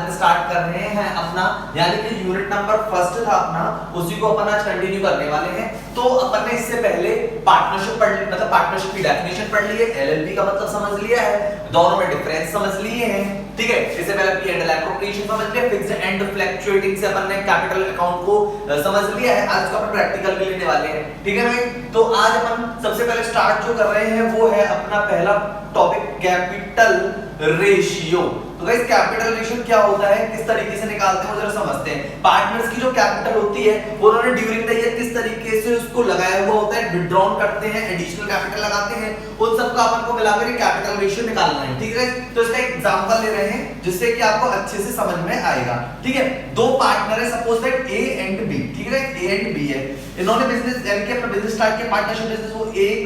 अपन start कर रहे हैं अपना, यानी कि यूनिट नंबर फर्स्ट था अपना, उसी को अपन आज कंटिन्यू करने वाले हैं। तो अपन ने इससे पहले पार्टनरशिप पढ़ ली, मतलब पार्टनरशिप की डेफिनेशन पढ़ ली है, एलएलपी का मतलब समझ लिया है, दोनों में डिफरेंस समझ लिए हैं, ठीक है। इससे पहले पी एंड एल एप्रोप्रिएशन समझ लिया, फिक्स्ड एंड फ्लक्चुएटिंग से अपन ने कैपिटल अकाउंट को समझ लिया है। आज इसका अपन प्रैक्टिकल भी लेने वाले हैं, ठीक है भाई। तो आज अपन सबसे पहले स्टार्ट जो कर रहे हैं वो है अपना पहला टॉपिक कैपिटल रेशियो। तो गाइस कैपिटल रेशियो क्या होता है, किस तरीके से निकालते हैं वो जरा समझते हैं। पार्टनर्स की जो कैपिटल होती है वो उन्होंने ड्यूरिंग द ईयर किस तरीके से उसको लगाया हुआ होता है, विथड्रॉन करते हैं, एडिशनल कैपिटल लगाते हैं, उन सब का अपन को मिलाकर कैपिटल रेशियो निकालना है, ठीक है। तो इसका एग्जांपल ले रहे हैं जिससे कि आपको अच्छे से समझ में आएगा, ठीक है। दो पार्टनर है, suppose that A and B, ठीक है, ए एंड बी है, इन्होंने बिजनेस यानी कि अपना बिजनेस स्टार्ट किया, पार्टनरशिप बिजनेस, वो 1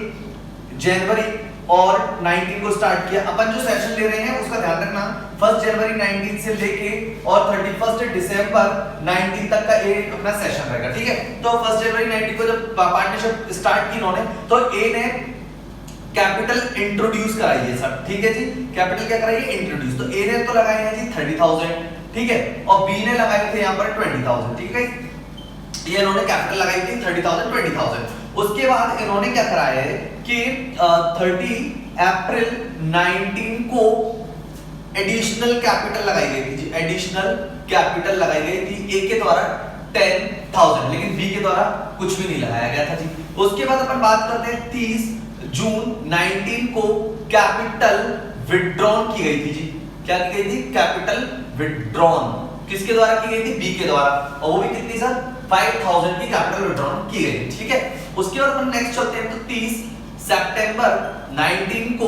जनवरी और 19 को स्टार्ट किया। अपन जो सेशन ले रहे हैं उसका ध्यान रखना, 1 जनवरी 19 से लेके और 31 दिसंबर 19 तक का एक अपना सेशन रहेगा, ठीक है। तो 1 जनवरी 19 को जब पार्टनरशिप स्टार्ट की इन्होंने, तो ए ने कैपिटल इंट्रोड्यूस कराई है सर, ठीक है जी। कैपिटल क्या कराई है, इंट्रोड्यूस। तो ए ने तो लगाए हैं जी 30,000, ठीक है, और बी ने लगाए थे यहाँ पर 20,000, ठीक है। ये इन्होंने कैपिटल लगाई थी 30,000 20,000। उसके बाद इन्होंने क्या कराया है कि 30 अप्रैल 19 को एडिशनल कैपिटल लगाई गई थी जी, एडिशनल कैपिटल लगाई गई थी ए के द्वारा 10,000, लेकिन बी के द्वारा कुछ भी नहीं लगाया गया था जी। उसके बाद अपन बात करते हैं 30 जून 19 को कैपिटल विथड्रॉन की गई थी जी। क्या की गई थी, कैपिटल विथड्रॉन किसके द्वारा की गई थी, बी के द्वारा, और वो भी कितनी सर, 5,000 की कैपिटल विथड्रॉन की गई, ठीक है। उसके बाद अपन नेक्स्ट चलते हैं, तो 30 सितंबर 19 को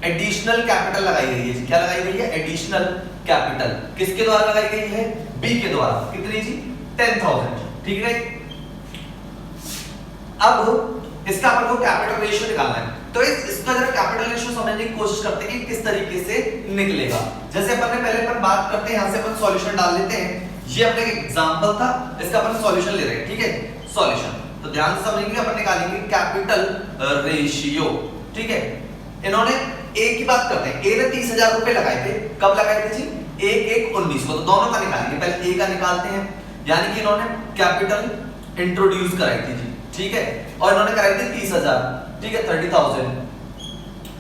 एडिशनल कैपिटल लगाई गई है। क्या लगाई गई है, एडिशनल कैपिटल किसके द्वारा लगाई गई है, बी के द्वारा, कितनी जी, 10,000, ठीक है। अब इसका अपन को कैपिटल रेशियो निकालना है, तो इसका जरा कैपिटल रेशियो समझने की कोशिश करते हैं कि किस तरीके से निकलेगा। जैसे अपन ने पहले अपन बात करते हैं, यहां से अपन सॉल्यूशन डाल लेते हैं। ये अपने एग्जांपल था, इसका अपन सॉल्यूशन ले रहे हैं, ठीक है, सॉल्यूशन। तो ध्यान से समझेंगे, अपन निकालेंगे कैपिटल रेशियो, ठीक है। इन्होंने ए की बात करते हैं, ए ने 30,000 रुपए लगाए थे, कब लगाए थे जी, 1/1/19 को। तो दोनों का निकालेंगे, पहले ए का निकालते हैं, यानी कि इन्होंने कैपिटल इंट्रोड्यूस कराई थी जी, ठीक है, और इन्होंने कराई थी 30,000, ठीक है, 30,000,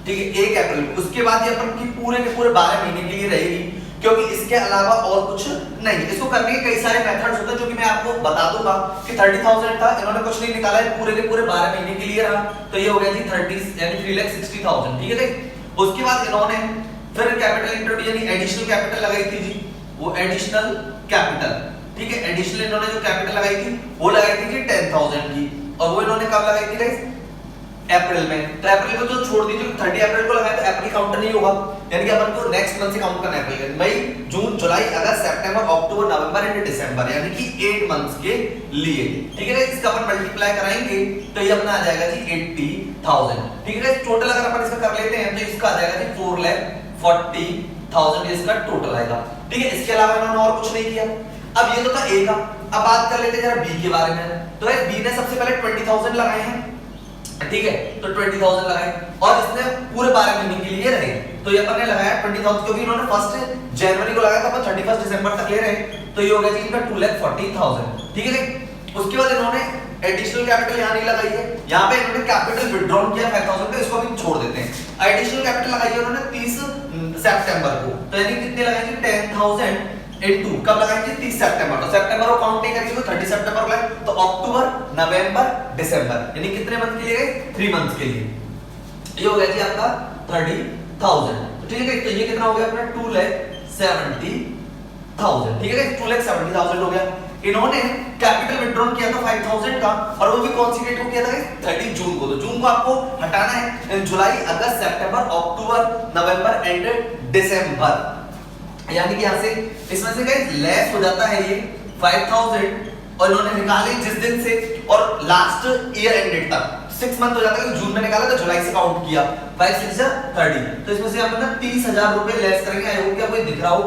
ठीक है, 1 अप्रैल। उसके बाद ये अपन की पूरे के पूरे 12 महीने के लिए रहेगी, क्योंकि इसके अलावा और कुछ नहीं। इसको करने के कई सारे मेथड्स होते हैं जो कि मैं आपको बता दूंगा कि 30,000 था, इन्होंने कुछ नहीं निकाला है, पूरे के पूरे 12 महीने के लिए रहा, तो ये हो गया जी 30 यानी 3,60,000, ठीक है। उसके बाद इन्होंने फिर कैपिटल इंट्रोड्यूस यानी एडिशनल कैपिटल लगाई थी जी, वो एडिशनल कैपिटल, ठीक है, एडिशनल इन्होंने जो कैपिटल लगाई थी वो लगाई थी जी 10,000 की, और वो इन्होंने कब लगाई थी गाइस, अप्रैल में। तो अप्रैल को तो छोड़ दीजिए, 30 अप्रैल को लगाया तो अप्रैल काउंट नहीं होगा, यानी कि अपन को नेक्स्ट मंथ से काउंट करना है, अप्रैल, मई, जून, जुलाई, अगस्त, सितंबर, अक्टूबर, नवंबर एंड दिसंबर, यानी कि 8 मंथ्स के लिए, ठीक है। इसका अपन मल्टीप्लाई कराएंगे तो ये अपना आ जाएगा जी 80,000, ठीक है। टोटल अगर अपन इसका कर लेते हैं तो इसका आ जाएगा जी 4,40,000, इसका टोटल आएगा, ठीक है। इसके अलावा इन्होंने और कुछ नहीं किया। अब ये तो था ए का, अब बात कर लेते हैं जरा बी के बारे में। तो बी ने सबसे पहले 20,000 लगाए हैं, ठीक है, तो 20,000 लगाए, और इसने पूरे 12 महीने के लिए रहे, तो ये अपन ने लगाया 20,000, क्योंकि इन्होंने 1 जनवरी को लगाया था, अपन 31 दिसंबर तक ले रहे हैं, तो ये हो गया जी इनका 2,40,000, ठीक है। उसके बाद इन्होंने एडिशनल कैपिटल यहाँ नहीं लगाई है, यहाँ पे इन्होंने कैपिटल विथड्रॉन किया 5,000 का, इसको भी छोड़ देते हैं। एडिशनल कैपिटल लगाई है उन्होंने 30 सितंबर को, तो यानी कितने लगाए जी 10,000 इनटू कब लगाई थी 30 सितंबर, तो सितंबर को काउंट नहीं करेंगे तो 30 सितंबर को लगाए, तो अक्टूबर, नवंबर, दिसंबर, यानी कितने मंथ के लिए गए, 3 मंथ्स के लिए। ये हो गया जी आपका 30,000, तो ठीक है। तो ये कितना हो गया अपना 2,70,000, ठीक है, 2,70,000 हो गया। इन्होंने कैपिटल विथड्रॉन किया था 5,000 का, और वो भी कौन सी डेट को किया था, 30 जून को। तो जून को आपको हटाना है, जुलाई, अगस्त, सितंबर, अक्टूबर, नवंबर एंड दिसंबर, यानी कि यहाँ से इसमें से गाइस लेस हो जाता है ये 5,000, और इन्होंने निकाले जिस दिन से और लास्ट ईयर एंडेड तक 6 मंथ हो जाता है, जून में निकाला तो जुलाई से काउंट किया, 5 6 30, तो इसमें से हम 30,000 रुपए लेस करेंगे। आई होप कि आपको दिख रहा हो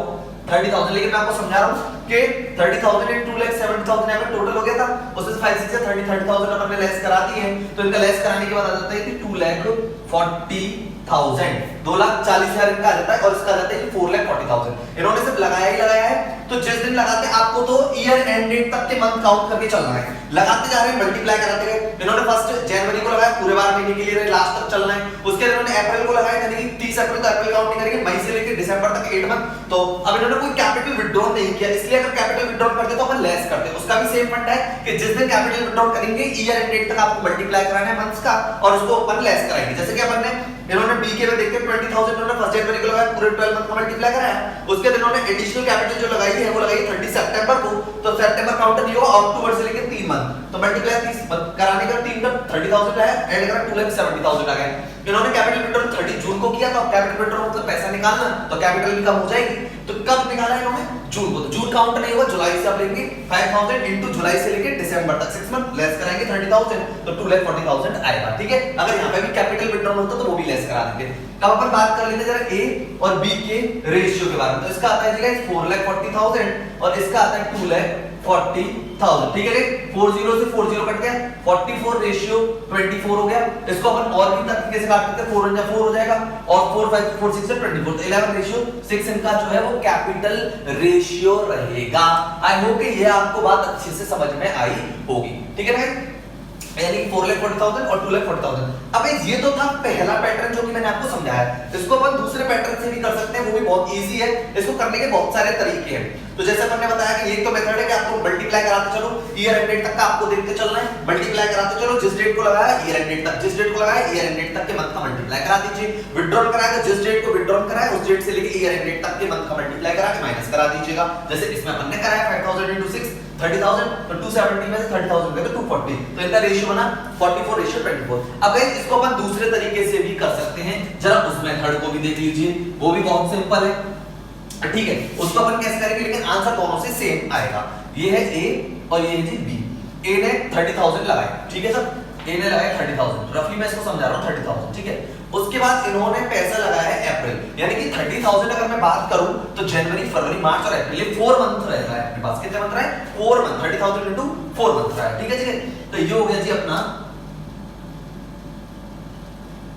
30,000, लेकिन मैं आपको समझा रहा हूँ कि 30,000 एंड 2,70,000 यहाँ पे टोटल हो गया था, उसमें से 5 6 30,000 अपन ने लेस करा दी है, तो इनका लेस कराने के बाद आ जाता है कि 2,40,000, 2,40,000 इनका आ जाता है, और इसका आ जाता है 4,40,000। इन्होंने सिर्फ लगाया ही लगाया है, तो जिस दिन लगाते हैं आपको तो ईयर एंड डेट तक के मंथ काउंट करके चलना है, लगाते जा रहे हैं, मल्टीप्लाई कराते गए। इन्होंने फर्स्ट जनवरी को लगाया, पूरे 12 महीने के लिए लास्ट तक चलना है। उसके बाद इन्होंने अप्रैल को लगाया, यानी कि 30 अप्रैल तो अप्रैल काउंट नहीं करेंगे, मई से लेकर दिसंबर तक 8 मंथ। तो अब इन्होंने कोई कैपिटल विथड्रॉ नहीं किया, इसलिए अगर कैपिटल विथड्रॉ करते तो अपन लेस करते। उसका भी सेम फंडा है कि जिस दिन कैपिटल विथड्रॉ करेंगे ईयर एंड डेट तक आपको मल्टीप्लाई कराना है मंथ्स का, और उसको अपन लेस कराएंगे। जैसे कि अपन ने इन्होंने बीके में देखते 20,000 इन्होंने फर्स्ट जनवरी को लगाया, पूरे 12 मंथ का मल्टीप्लाई कराया। उसके बाद इन्होंने एडिशनल कैपिटल जो लगाई है वो लगाई 30 सितंबर को, तो सितंबर काउंट नहीं होगा, अक्टूबर से लेकर 3 मंथ, तो मल्टीप्लाई 30 कराने का 3 का 30,000 है, ऐड करा 2,70,000 आ गए। इन्होंने कैपिटल विथड्रॉ 30 जून को किया, तो कैपिटल विथड्रॉ मतलब पैसा निकालना, तो कैपिटल भी कम हो जाएगी। तो कब निकाला इन्होंने? जून को, तो जून काउंट नहीं होगा, जुलाई से आप लेंगे 5,000 इनटू जुलाई से लेकर दिसंबर तक 6 मंथ, लेस कराएंगे 30,000, तो 2,40,000 आएगा। ठीक है, अगर यहां पे भी कैपिटल विथड्रॉ होता तो वो भी लेस करा देंगे। अब अपन बात कर लेते हैं जरा ए और बी के रेशियो के बारे में। तो इसका आता है जी गाइस 4,40,000 और इसका आता है 2,40,000। ठीक है, 40 से 40 कट गया, 44 रेशियो 24 हो गया। इसको अपन और भी तरीके से काट सकते हैं, 4 4 हो जाएगा, और 4 5 4 6 से 24, तो 11 रेशियो 6 इनका जो है वो कैपिटल रेशियो रहेगा। आई होप कि ये आपको बात अच्छे से समझ में आई होगी। ठीक है ना, यानी 4,40,000 और 2,40,000। अब ये तो था पहला पैटर्न जो कि मैंने आपको समझाया। इसको अपन दूसरे पैटर्न से भी कर सकते हैं, वो भी बहुत इजी है, इसको करने के बहुत सारे तरीके हैं। तो जैसे अपन ने बताया कि एक तो मेथड है कि आपको मल्टीप्लाई कराते चलो, ईयर एंड डेट तक का आपको देखते चलना है, मल्टीप्लाई कराते चलो, जिस डेट को लगाया ईयर एंड डेट तक, जिस डेट को लगाया ईयर एंड डेट तक के मंथ का मल्टीप्लाई करा दीजिए। विथड्रॉल कराया तो जिस डेट को विथड्रॉल कराया उस डेट से लेकर ईयर एंड डेट तक के मंथ का मल्टीप्लाई करा के माइनस करा दीजिएगा। जैसे इसमें अपन ने कराया 5,000 into 6 30,000, तो 270 में से 30,000 गए तो 240, तो इनका रेशियो बना 44 रेशियो 24। अब गाइस इसको अपन दूसरे तरीके से भी कर सकते हैं, जरा उस मेथड को भी देख लीजिए, वो भी बहुत सिंपल है। ठीक है, उसको अपन कैसे करेंगे, लेकिन आंसर दोनों से सेम आएगा। ये है ए और ये है जी बी। ए ने 30,000 लगाए, ठीक है सर, ए ने लगाया 30,000, रफली मैं इसको समझा रहा हूं 30,000। ठीक है, उसके बाद इन्होंने पैसा लगाया है अप्रैल, यानी कि 30,000 अगर मैं बात करूं तो जनवरी फरवरी मार्च और अप्रैल, ये 4 मंथ रहेगा अपने पास। कितने मंथ रहे? 4 मंथ, 30,000 into 4 मंथ रहा है। ठीक है जी, तो ये हो गया जी अपना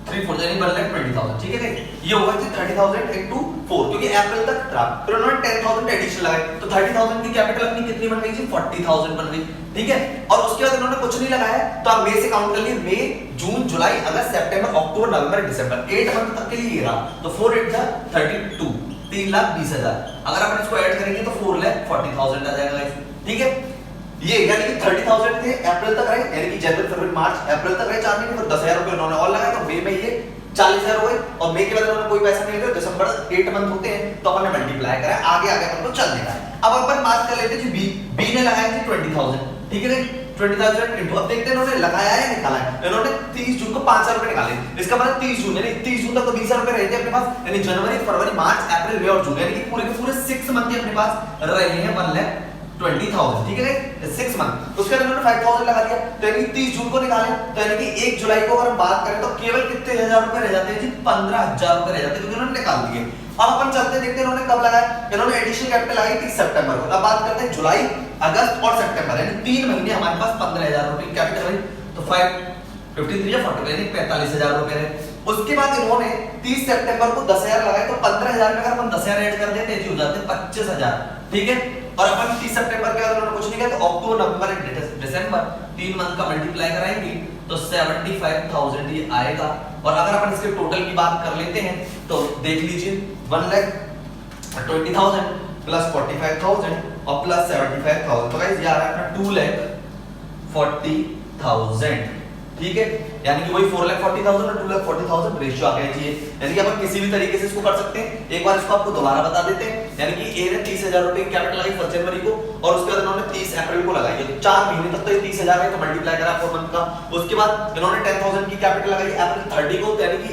3 4 यानी 1,20,000। ठीक है, ये होगा जी 30,000 into 4, क्योंकि अप्रैल तक था। फिर उन्होंने 10,000 एडिशनल लगाए, तो 30,000 की कैपिटल अपनी कितनी बन गई जी? 40,000 बन गई। ठीक है, और उसके बाद इन्होंने कुछ नहीं लगाया, तो आप मई से काउंट कर लिए, मई जून जुलाई अगस्त सितंबर अक्टूबर नवंबर दिसंबर, 8 मंथ तक के लिए ये रहा। तो 4 8 जा 32, 3,20,000। अगर अपन इसको ऐड करेंगे तो 4,40,000 आ जाएगा। ठीक है, ये यानी कि 30,000 थे अप्रैल तक रहे, यानी कि जनवरी फरवरी मार्च अप्रैल तक रहे 4 महीने, फिर 10,000 रुपए उन्होंने और लगाए, तो मई में ये 40,000 हो गए, और मई के बाद उन्होंने कोई पैसा नहीं लिया, दिसंबर 8 मंथ होते हैं, तो अपन ने मल्टीप्लाई करा, आगे आगे अपन को चलने का है। अब अपन बात कर लेते हैं जी बी ने लगाया जी 20,000। ठीक है, 20,000 इनटू, अब देखते हैं इन्होंने लगाया है निकाला है। इन्होंने 30 जून को 5,000 रुपए निकाले, इसका मतलब 30 जून, यानी 30 जून तक तो 20,000 रुपए रहते हैं अपने पास, यानी जनवरी फरवरी मार्च अप्रैल मई और जून, यानी कि पूरे के पूरे 6 मंथ अपने पास रहे हैं 1,20,000। ठीक है, 6 मंथ। उसके बाद इन्होंने 5,000 लगा दिया, तो यानी 30 जून को निकाले, तो यानी कि 1 जुलाई को अगर हम बात करें तो केवल कितने हजार रुपए रह जाते हैं जी? 15,000 रुपए रह जाते हैं, क्योंकि उन्होंने निकाल दिए। अब अपन चलते देखते हैं इन्होंने कब लगाया। इन्होंने एडिशनल कैपिटल लगाई 30 सितंबर को। अब बात करते हैं जुलाई अगस्त और सितंबर, यानी 3 महीने हमारे पास 15,000 रुपए कैपिटल है, तो 53 या 40 यानी 45,000 रुपए रहे। उसके बाद इन्होंने 30 सितंबर को 10,000 लगाए, तो 15,000 में अगर हम 10,000 ऐड कर देते हैं हो जाते हैं 25,000। ठीक है, और अपन 30 सितंबर के बाद उन्होंने कुछ नहीं किया, तो अक्टूबर नवंबर दिसंबर 3 मंथ का मल्टीप्लाई कराएंगे तो 75,000 ये आएगा। और अगर अपन इसके टोटल की बात कर लेते हैं तो देख लीजिए 1,20,000 प्लस 45,000 और प्लस 75,000, तो गाइस ये आ रहा है अपना 2,40,000। ठीक है, यानी कि वही 4,40,000 और 2,40,000 रेशियो आ गया जी। यानी कि अपन किसी भी तरीके से इसको कर सकते हैं। एक बार इसको आपको दोबारा बता देते हैं, यानी कि ए ने 30,000 रुपए की कैपिटल लगाई 1 जनवरी को, और उसके बाद इन्होंने 30 अप्रैल को लगाई, तो 4 महीने तक तो ये 30,000 है, तो मल्टीप्लाई करा 4 मंथ का। उसके बाद इन्होंने 10,000 की कैपिटल लगाई अप्रैल 30 को, यानी कि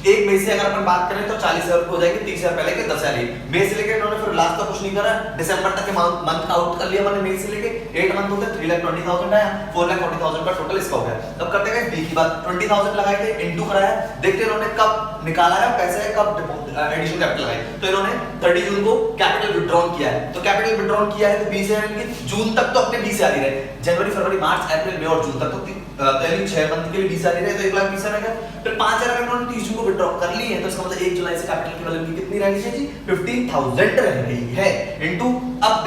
1 मई से अगर अपन बात करें तो 40,000 हो जाएगी, 30,000 पहले के 10,000 मई से लेकर इन्होंने फिर लास्ट तक कुछ नहीं करा, दिसंबर तक के मंथ काउंट कर लिया मैंने, मई से लेके 8 मंथ होते 3,20,000 आया, 4,40,000 का टोटल इसका हो गया। अब करते हैं बी की बात, 20,000 लगाए थे, इनटू कराया, देखते हैं इन्होंने कब निकाला है पैसे, कब एडिशनल कैपिटल लगाई। तो इन्होंने 30 जून को कैपिटल विथड्रॉन किया है, तो कैपिटल विथड्रॉन किया है तो 20 है, जून तक तो अपने 20 आ रहे, जनवरी फरवरी मार्च अप्रैल मई और जून तक तो 6 मंथ के लिए 20 आ रहे, तो 1,20,000 रहेगा। फिर 5,000 अगर इन्होंने 30 जून को विथड्रॉ कर ली है, तो इसका मतलब 1 जुलाई से कैपिटल की वैल्यू कितनी रह गई जी? 15,000 रह गई है, इनटू अब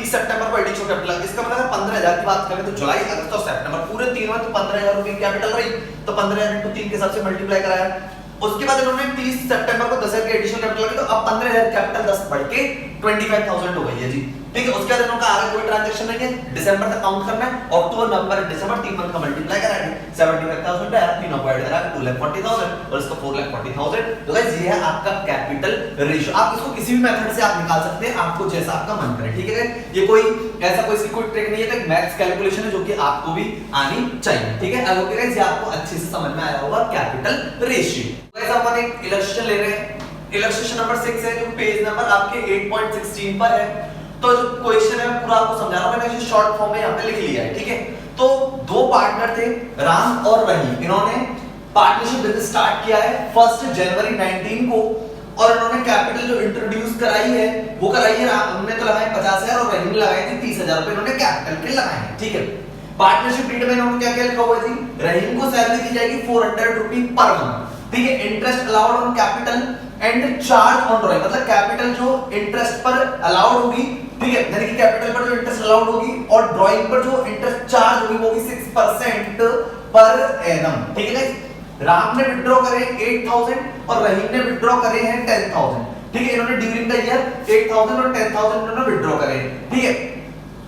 30 सितंबर को एडिशनल कैपिटल लगा, इसका मतलब 15,000 की बात करें तो जुलाई अगस्त और सितंबर पूरे 3 मंथ 15,000 रुपए की कैपिटल रही, तो 15,000 into 3 के हिसाब से मल्टीप्लाई कराया। उसके बाद इन्होंने 30 सितंबर को 10,000 की एडिशनल कैपिटल लगी, तो अब 15,000 कैपिटल 10 बढ़ के 25,000 हो गई है जी, ठीक है। उसके बाद इन्होंने आगे कोई ट्रांजैक्शन नहीं है, दिसंबर तक काउंट करना है, अक्टूबर नवंबर दिसंबर 3 मंथ का मल्टीप्लाई कराएंगे, 75,000 है, तीनों को ऐड करा के 2,40,000 और इसका 4,40,000। तो गाइस ये है आपका कैपिटल रेशियो। आप इसको किसी भी मेथड से आप निकाल सकते हैं, आपको जैसा आपका मन करे, ठीक है। ये कोई ऐसा कोई ट्रिक नहीं है, तो मैथ्स कैलकुलेशन है जो कि आपको भी आनी चाहिए, ठीक है। अब गाइस ये आपको अच्छे से समझ में आया होगा कैपिटल रेशियो। गाइस अपन एक इलस्ट्रेशन ले रहे हैं, इलस्ट्रेशन नंबर 6 है, जो पेज नंबर आपके 8.16 पर है। तो जो क्वेश्चन है पूरा आपको समझा रहा हूं, मैंने इसे शॉर्ट फॉर्म में यहां पे लिख लिया है, ठीक है। तो दो पार्टनर थे, राम और रहीम, इन्होंने पार्टनरशिप बिजनेस स्टार्ट किया है 1 जनवरी 19 को, और इन्होंने कैपिटल जो इंट्रोड्यूस कराई है वो कराई है राम ने तो लगाए 50,000 और रहीम ने लगाए थे 30,000 रुपए, इन्होंने कैपिटल के लगाए हैं, ठीक है। पार्टनरशिप डीड में इन्होंने क्या क्या लिखा हुआ है जी, रहीम को सैलरी दी जाएगी 400 रुपए पर मंथ, ठीक है। Interest allowed on capital and charge on drawing, मतलब कैपिटल जो इंटरेस्ट पर अलाउड होगी, ठीक है, यानी कि कैपिटल पर जो इंटरेस्ट अलाउड होगी और ड्राइंग पर जो इंटरेस्ट चार्ज होगी वो होगी 6% पर एनम, ठीक है गाइस। राम ने विथड्रॉ करे 8,000 और रहीम ने विथड्रॉ करे हैं 10,000, ठीक है। इन्होंने ड्यूरिंग द ईयर 8,000 और 10,000 इन्होंने विथड्रॉ करे, ठीक है।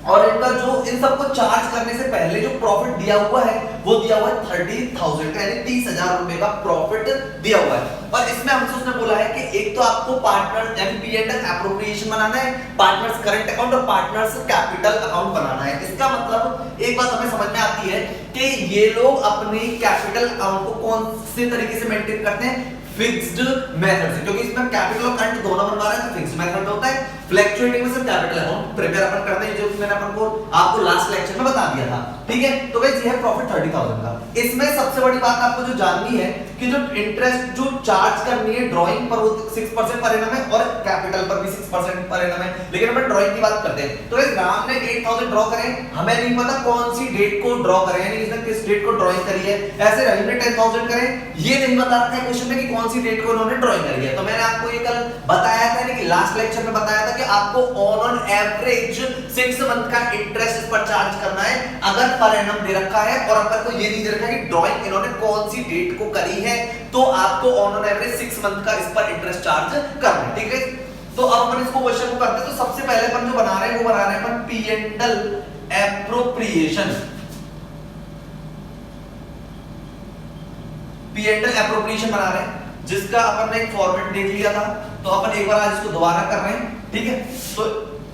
और इनका जो इन सबको चार्ज करने से पहले जो प्रॉफिट दिया हुआ है वो दिया हुआ है 30,000 का, यानी 30,000 रुपए का प्रॉफिट दिया हुआ है। और इसमें हमसे उसने बोला है कि एक तो आपको पार्टनर यानी पी&एल एप्रोप्रिएशन बनाना है, पार्टनर्स करंट अकाउंट और पार्टनर्स कैपिटल अकाउंट बनाना है। इसका मतलब एक बात हमें समझ में आती है कि ये लोग अपनी कैपिटल अकाउंट को कौन से तरीके से मेंटेन करते हैं, फिक्स्ड मेथड से, क्योंकि इसमें कैपिटल और करंट दोनों बनवा रहे हैं, तो फिक्स्ड मेथड में होता है। फ्लक्चुएटिंग में सिर्फ कैपिटल अकाउंट प्रिपेयर अपन करते हैं, जो मैंने अपन को आपको लास्ट लेक्चर में बता दिया था, ठीक है। तो गाइस ये है प्रॉफिट 30,000 का। इसमें सबसे बड़ी बात आपको जो जाननी है कि जो इंटरेस्ट जो चार्ज करनी है ड्राइंग पर वो 6% पर एनम है और कैपिटल पर भी 6% पर एनम है, लेकिन अपन ड्राइंग की बात करते हैं। तो गाइस राम ने 8,000 ड्रॉ करे, हमें नहीं पता कौन सी डेट को ड्रॉ करे, यानी इसने किस डेट को ड्राइंग करी है। ऐसे रहीम ने 10,000 करे, ये नहीं बता रखा है क्वेश्चन में कि कौन सी डेट को उन्होंने ड्राइंग करी है। तो मैंने आपको ये कल बताया था, यानी कि लास्ट लेक्चर में बताया था कि आपको ऑन एवरेज 6 मंथ का इंटरेस्ट इस पर चार्ज करना है, अगर पर एनम दे रखा है और अपन को ये नहीं दे रखा है कि ड्राइंग इन्होंने कौन सी डेट को करी है, तो आपको ऑन एवरेज 6 मंथ का इस पर इंटरेस्ट चार्ज करना है, ठीक है। तो अब अपन इसको क्वेश्चन को करते हैं। तो सबसे पहले अपन जो बना रहे हैं वो बना रहे हैं अपन पी&एल एप्रोप्रिएशन, पी&एल एप्रोप्रिएशन बना रहे हैं, जिसका अपन ने एक फॉर्मेट देख लिया था, तो अपन एक बार आज इसको दोबारा कर रहे हैं, ठीक है। तो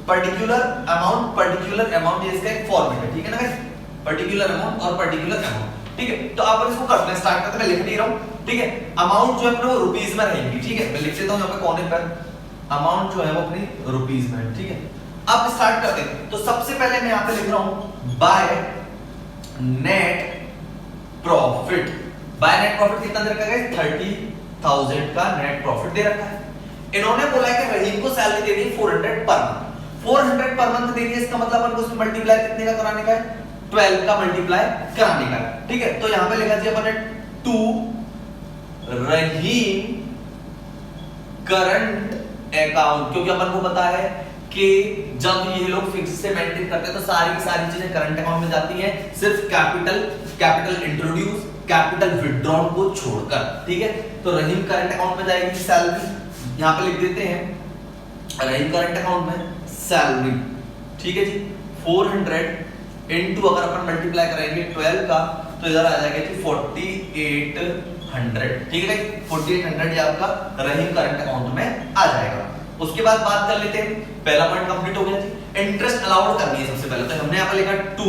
पर्टिकुलर अमाउंट ये इसका एक फॉर्मेट है, ठीक है ना गाइस, पर्टिकुलर अमाउंट और पर्टिकुलर अमाउंट, ठीक है। तो अपन इसको करते हैं, स्टार्ट करते हैं, मैं लिख नहीं रहा हूं, ठीक है। अमाउंट जो है अपने वो रुपीस में रहेगी, ठीक है, मैं लिख देता हूं यहां पे कोने पर, अमाउंट जो है वो अपनी रुपीस में, ठीक है। अब स्टार्ट करते हैं। तो सबसे पहले मैं यहां पे लिख रहा हूं by net profit. By net profit कितना दे रखा है, 30,000 का नेट प्रॉफिट दे रखा है। इन्होंने बोला है कि रहीम को सैलरी देनी है 400 पर मंथ, 400 पर मंथ देनी है, इसका मतलब अपन को उसमें मल्टीप्लाई कितने का कराने का है, 12 का मल्टीप्लाई कराने का, ठीक है। तो यहां पे लिखा जी अपन ने टू रहीम करंट अकाउंट, क्योंकि अपन को पता है कि जब ये लोग फिक्स से मेंटेन करते हैं तो सारी की सारी चीजें करंट अकाउंट में जाती हैं, सिर्फ कैपिटल इंट्रोड्यूस, कैपिटल विथड्रॉन को छोड़कर, ठीक है। तो रहीम करंट अकाउंट में जाएगी सैलरी, यहां पे लिख देते हैं रहीम करंट अकाउंट में सैलरी, ठीक है जी। 400 इनटू अगर अपन मल्टीप्लाई करेंगे 12 का तो इधर आ जाएगा जी 4,800, ठीक है। 4,800 ये आपका रहीम करंट अकाउंट में आ जाएगा। उसके बाद बात कर लेते हैं, पहला पॉइंट कंप्लीट हो गया जी। इंटरेस्ट अलाउड करनी है सबसे पहले, तो हमने यहां पे लिखा to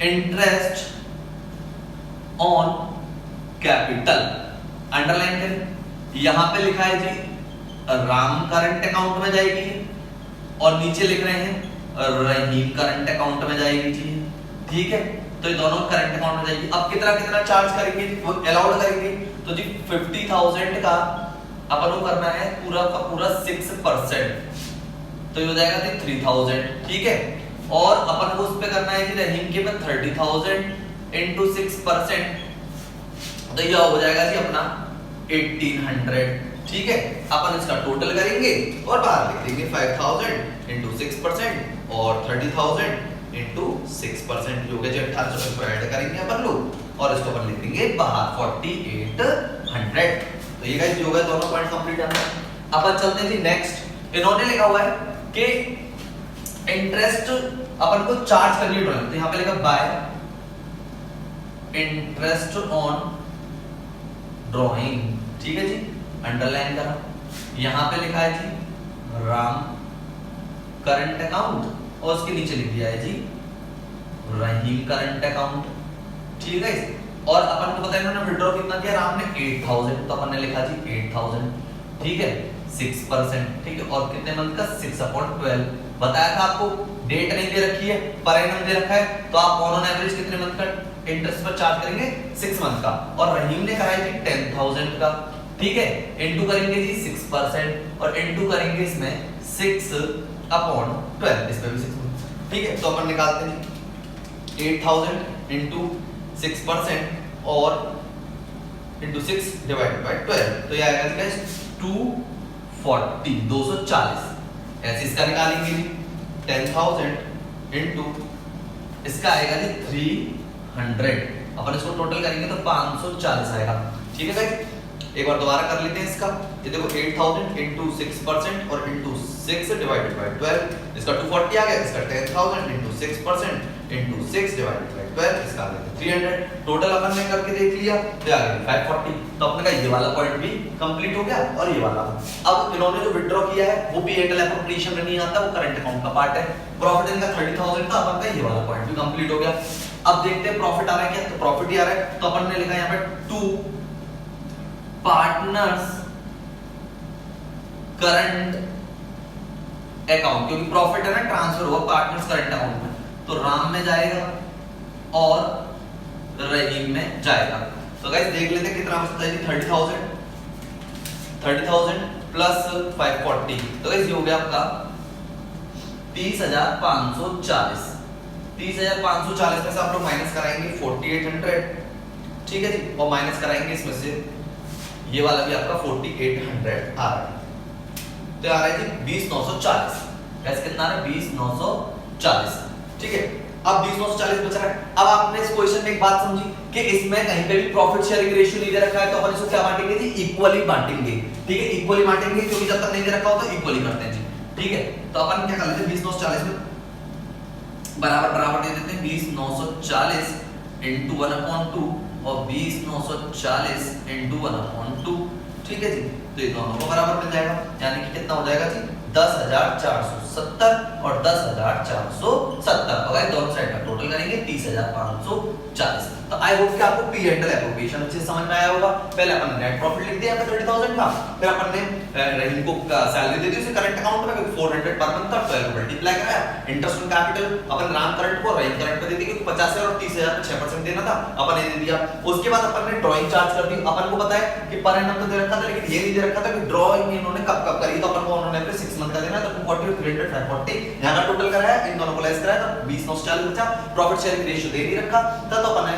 interest on capital, underline करें। यहां पे लिखा है जी राम करंट अकाउंट में जाएगी और नीचे लिख रहे हैं रहीम करंट अकाउंट में जाएगी जी, ठीक है। तो ये दोनों करंट अकाउंट में जाएगी। अब कितना चार्ज करेंगे, वो अलाउड करेंगे, तो जी 50,000 का अपन को करना है पूरा का पूरा 6%, तो ये हो जाएगा जी 3,000, ठीक है। और अपन को उस पे करना है जी रहीम के में 30,000 इनटू 6%, तो ये हो जाएगा जी अपना 1,800, ठीक है। अपन इसका टोटल करेंगे और बाहर लिख देंगे 5,000 इनटू 6%, और 30,000 इंटू 6% हो गया जी 1800 को ऐड करेंगे अपन लोग और इसको अपन लिख देंगे बाहर 4800। तो ये गाइस हो गया, दोनों पॉइंट कंप्लीट है। अपन चलते हैं जी नेक्स्ट। इन्होंने लिखा हुआ है कि इंटरेस्ट अपन को चार्ज करनी है, तो यहां पे लिखा बाय इंटरेस्ट ऑन ड्राइंग, ठीक है जी, अंडरलाइन करा। यहां पे लिखा है जी राम करंट अकाउंट और उसके नीचे लिख दिया है जी रहीम करंट अकाउंट, ठीक है। और अपन को पता है इन्होंने विड्रॉ कितना किया, राम ने 8000, तो अपन ने लिखा जी 8000, ठीक है, 6%, ठीक है। और कितने मंथ का 6/12 बताया था आपको, डेट नहीं दे रखी है, पर एनम दे रखा है, तो आप ऑन एवरेज कितने मंथ का इंटरेस्ट पर चार्ज करेंगे 6 मंथ का। और रहीम ने कराया जी 10,000 का, ठीक है, इनटू करेंगे जी 6% और इनटू करेंगे इसमें 6/12, इस पे भी 6, ठीक है। तो अपन निकालते हैं 8000 इंटू 6% और इंटू 6 डिवाइडेड बाय 12, तो ये आएगा गाइस 240, 240। ऐसे इसका निकालेंगे जी 10,000 इंटू इसका आएगा जी 300, अपन इसको टोटल करेंगे तो 540 आएगा, ठीक है गाइस। एक बार दोबारा कर लेते हैं इसका, ये देखो 8000 इंटू 6% और इंटू 6 डिवाइडेड बाय 12, इसका 240 आ गया, इसका 10,000 इंटू 6% इंटू 6 डिवाइडेड बाय 12, इसका आ गया 300। टोटल अपन ने करके देख लिया, तो आ गया 540। तो अपने का ये वाला पॉइंट भी कंप्लीट हो गया और ये वाला। अब इन्होंने जो विथड्रॉ किया है वो P&L एप्रोप्रिएशन में नहीं आता, वो करंट अकाउंट का पार्ट है। प्रॉफिट इनका 30,000 था, अपन का ये वाला पॉइंट भी कंप्लीट हो गया। अब देखते हैं प्रॉफिट आ रहा है क्या, तो प्रॉफिट ही आ रहा है, तो अपन ने लिखा यहाँ पे 2 पार्टनर्स करंट अकाउंट, क्योंकि प्रॉफिट है ना ट्रांसफर हुआ पार्टनर्स करंट अकाउंट में, तो राम में जाएगा और रहीम में जाएगा। तो गाइस देख लेते हैं कितना बचता है जी 30,000 प्लस 540, तो गाइस ये हो गया आपका 30,540। 30,540 में से आप लोग माइनस कराएंगे 4800, ठीक है जी, और माइनस कराएंगे इसमें से ये वाला भी आपका 4800 आ रहा है, तो आ रहा है जी 20,940। कैसे कितना आ रहा है 20,940, ठीक है। अब 20,940 बच रहा है। अब आपने इस क्वेश्चन में एक बात समझी कि इसमें कहीं पे भी प्रॉफिट शेयरिंग रेशियो नहीं दे रखा है, तो अपन इसको क्या बांटेंगे जी इक्वली बांटेंगे, ठीक है, इक्वली बांटेंगे, क्योंकि जब तक नहीं दे रखा हो तो इक्वली करते हैं जी, ठीक है। तो अपन क्या कर लेते हैं 20,940 में बराबर बराबर दे देते हैं 20,940 into 1/2 और 20,940 into 1/2, ठीक है जी। तो ये दोनों को बराबर मिल जाएगा, यानी कि कितना हो जाएगा जी 10,470 और 10,470, अगर दोनों साइड का टोटल करेंगे 30,540। तो आई होप कि आपको P&L एप्रोप्रिएशन अच्छे से समझ में आया होगा। पहले अपन ने नेट प्रॉफिट लिख दिया 30,000 का, फिर अपन ने रहीम को सैलरी दे दी उसे करंट अकाउंट में 400 पर मंथ था, 12 मल्टीप्लाई कराया, interest on capital upon Ram current को रहीम करंट पे दे दी, क्योंकि 50,000 और 30,000 में 6% देना था, अपन ने दे दिया। उसके बाद अपन ने ड्राइंग चार्ज कर दी। अपन को पता है कि पर एनम तो दे रखा था, लेकिन ये नहीं दे रखा था कि ड्राइंग इन्होंने कब कब करी, तो अपन को उन्होंने 6 मंथ का देना, तो 240 और 300 540 यहां का टोटल कराया, इन दोनों को लेस कराया, तो 20,940 बचा। प्रॉफिट शेयरिंग रेशियो दे नहीं रखा था, तो अपन ने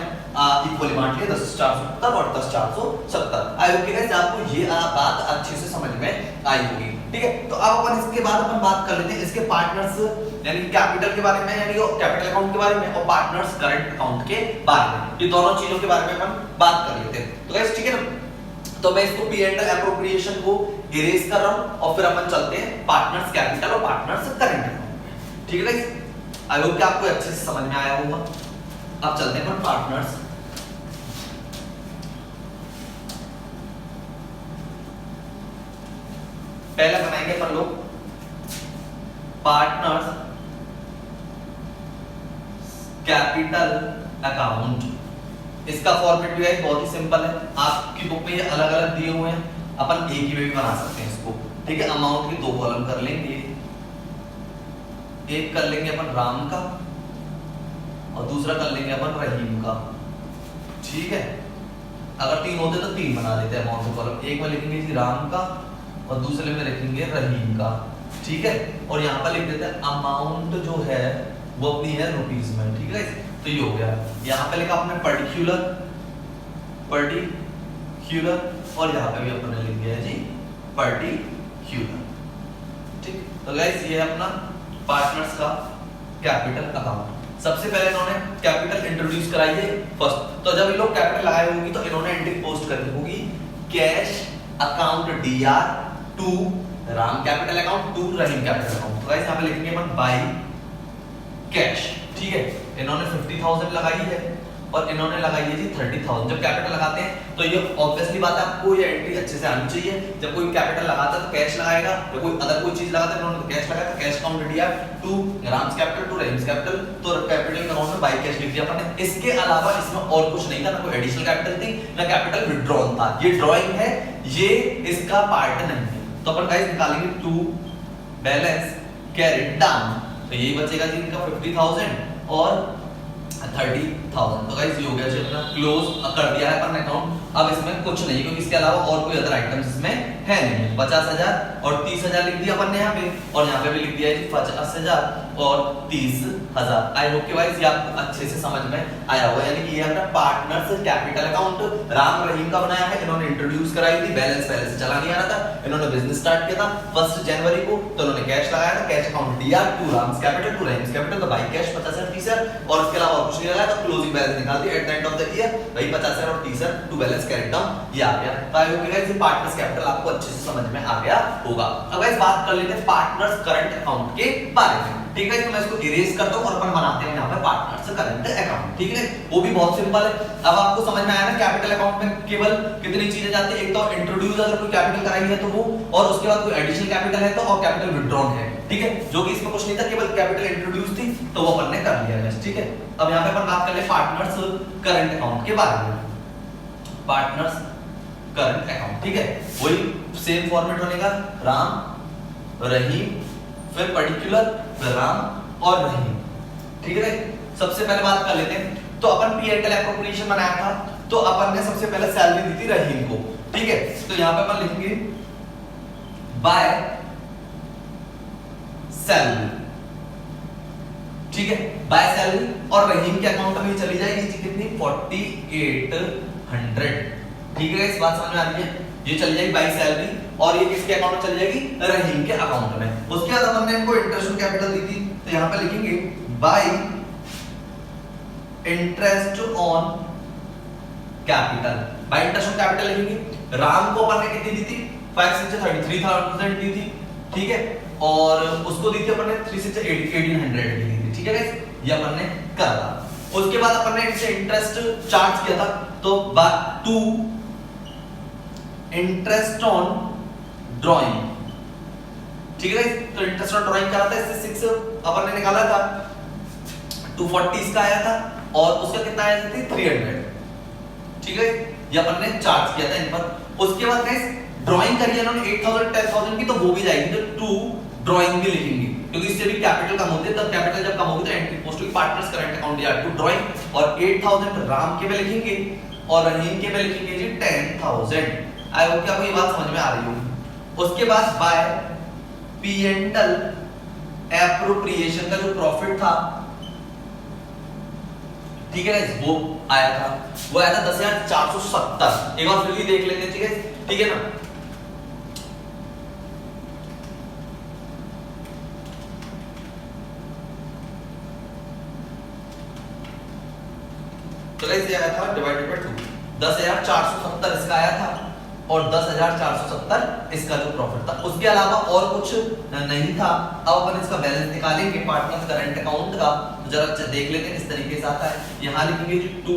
इक्वली बांट लिया 10,470 और 10,470। आई होप कि गाइस आपको ये बात अच्छे से समझ में आई होगी, ठीक है। तो अब अपन इसके बाद अपन बात कर लेते हैं इसके पार्टनर्स यानी कैपिटल के बारे में, यानी कैपिटल अकाउंट के बारे में और पार्टनर्स करंट अकाउंट के बारे में, ये दोनों चीजों के बारे में अपन बात कर लेते हैं। तो गाइस ठीक है ना, तो मैं इसको P&L एप्रोप्रिएशन को इरेज कर रहा हूं और फिर अपन चलते हैं पार्टनर्स कैपिटल और पार्टनर्स करंट अकाउंट, ठीक है गाइस। आई होप कि आपको अच्छे से समझ में आया होगा। अब चलते हैं अपन पार्टनर्स। पहले बनाएंगे अपन लोग पार्टनर्स कैपिटल अकाउंट। इसका फॉर्मेट भी है बहुत ही सिंपल है, आपकी बुक में ये अलग अलग दिए हुए हैं, अपन एक ही में भी बना सकते हैं इसको, ठीक है। अमाउंट के 2 कॉलम कर लेंगे, एक कर लेंगे अपन राम का और दूसरा कर लेंगे अपन रहीम का, ठीक है। अगर 3 होते तो 3 बना देते हैं अमाउंट के कॉलम, एक में लिखेंगे जी राम का और दूसरे में लिखेंगे रहीम का, ठीक है। और यहाँ पर लिख देते हैं अमाउंट जो है वो अपनी है रुपीस में, ठीक है। तो ये हो गया, यहाँ पे लिखा आपने पर्टिकुलर और यहाँ पे भी अपने लिख दिया है जी पर्टिकुलर, ठीक। तो गाइस ये है अपना पार्टनर्स का कैपिटल अकाउंट। सबसे पहले इन्होंने कैपिटल इंट्रोड्यूस कराई है फर्स्ट, तो जब ये लोग कैपिटल लगाए होंगी तो इन्होंने एंट्री पोस्ट करनी होगी cash account DR to Ram capital account to Rahim capital account. तो गाइस यहां पे लिखेंगे अपन बाय कैश, ठीक है। इन्होंने 50,000 लगाई है और इन्होंने लगाई है जी 30,000। जब कैपिटल लगाते हैं तो ये ऑब्वियसली बात है आपको ये एंट्री अच्छे से आनी चाहिए। जब कोई कैपिटल लगाता है तो कैश लगाएगा, या कोई अदर कोई चीज लगाता है इन्होंने तो कैश लगाया, तो cash account DR to Ram's capital to Rahim's capital, तो कैपिटल अकाउंट में बाय कैश लिख दिया अपन ने। इसके अलावा इसमें और कुछ नहीं था, ना कोई एडिशनल कैपिटल थी ना कैपिटल विथड्रॉन था। ये ड्राइंग है, ये इसका पार्ट नहीं है। तो अपन गाइस निकालेंगे टू बैलेंस कैरिड डाउन, तो यही बचेगा जी इनका 50,000 और 30,000। तो गाइस ये हो गया जी अपना क्लोज कर दिया है अपन अकाउंट। अब इसमें कुछ नहीं क्योंकि इसके अलावा और कोई अदर आइटम्स इसमें है नहीं। 50,000 और 30,000 लिख दिया अपन ने यहाँ पे, और यहाँ पे भी लिख दिया है जी 50,000 और 30,000। आई होप कि गाइस ये आपको अच्छे से समझ में आया होगा। यानी कि ये अपना partners capital account Ram Rahim का बनाया है। इन्होंने इंट्रोड्यूस कराई थी, बैलेंस पहले से चला नहीं आ रहा था, इन्होंने बिजनेस स्टार्ट किया था 1 जनवरी को, तो इन्होंने कैश लगाया था, cash account DR to Ram's capital to Rahim's capital, तो बाय कैश 50,000 30,000 और इसके अलावा कुछ नहीं लगाया, तो क्लोजिंग बैलेंस निकाल दिया at the end of the year भाई 50,000 और 30,000 टू बैलेंस कैरिड डाउन ये आ गया। तो आई होप कि गाइस ये पार्टनर्स कैपिटल आपको अच्छे से समझ में आ गया होगा। अब गाइस बात कर लेते हैं पार्टनर्स करंट अकाउंट के बारे में, ठीक है। तो मैं इसको इरेज करता हूं और अपन बनाते हैं यहां पे पार्टनर्स करंट अकाउंट, ठीक है। वो भी बहुत सिंपल है। अब आपको समझ में आया ना कैपिटल अकाउंट में केवल कितनी चीजें जाती है, एक तो इंट्रोड्यूस अगर कोई कैपिटल कराई है तो वो, और उसके बाद कोई एडिशनल कैपिटल है तो, और कैपिटल विथड्रॉन है, ठीक है। जो कि इसमें कुछ नहीं था, केवल कैपिटल इंट्रोड्यूस थी तो वो अपन ने कर लिया है, ठीक है। अब यहां पे अपन बात कर ले पार्टनर्स करंट अकाउंट के बारे में। पार्टनर्स करंट अकाउंट, ठीक है। वही सेम फॉर्मेट बनेगा, राम रहीम फिर पर्टिकुलर राम और रहीम, ठीक है। सबसे पहले बात कर लेते हैं, तो अपन पी&एल एप्रोप्रिएशन बनाया था, तो अपन ने सबसे पहले सैलरी दी थी रहीम को, ठीक है। तो यहां पे अपन लिखेंगे बाय सैलरी, ठीक है, बाय सैलरी, और रहीम के अकाउंट में चली जाएगी जी कितनी 4800, ठीक है। इस बात समझ में आ रही है, ये चली जाएगी बाय सैलरी और ये किसके अकाउंट में चली जाएगी रहीम के अकाउंट में। उसके बाद अपन ने इनको इंटरेस्ट कैपिटल दी थी, तो यहां पे लिखेंगे bye interest on capital, bye interest on capital लिखेंगे। राम को अपन ने कितनी दी थी 5,33,000 दी थी, ठीक है, और उसको दी थी अपन ने 3,1800 दी थी, ठीक है गाइस, ये अपन ने करा। उसके बाद अपन ने इनसे इंटरेस्ट चार्ज किया था, तो बात टू इंटरेस्ट ऑन ड्राइंग, ठीक है। तो इंटरेस्ट ऑन ड्राइंग करा था, इससे 6 अपन ने निकाला था, 240 इसका आया था और उसका कितना आया था 300, ठीक है। ये अपन ने चार्ज किया था इन पर। उसके बाद गाइस ड्राइंग करी है इन्होंने 8,000 10,000 की, तो वो भी जाएगी, तो टू ड्राइंग भी लिखेंगे क्योंकि इससे भी कैपिटल कम होती है। तब कैपिटल जब कम होगी तो एंट्री पोस्ट होगी पार्टनर्स करंट अकाउंट या टू ड्राइंग, और 8,000 राम के में लिखेंगे और रहीम के में लिखेंगे जी 10,000। आई होप कि आपको ये बात समझ में आ रही होगी। उसके बाद बाय पी&एल एप्रोप्रिएशन का जो प्रॉफिट था, ठीक है, वो आया था 10,470। एक बार फिर भी देख लेते हैं, ठीक है ना। तो गाइस ये आया था डिवाइडेड बाय 2, 10,470 इसका आया था और 10,470 इसका जो प्रॉफिट था। उसके अलावा और कुछ नहीं था। अब अपन इसका बैलेंस निकालेंगे पार्टनर्स करंट अकाउंट का, तो जरा देख लेते हैं किस तरीके से आता है। यहाँ लिखेंगे जी टू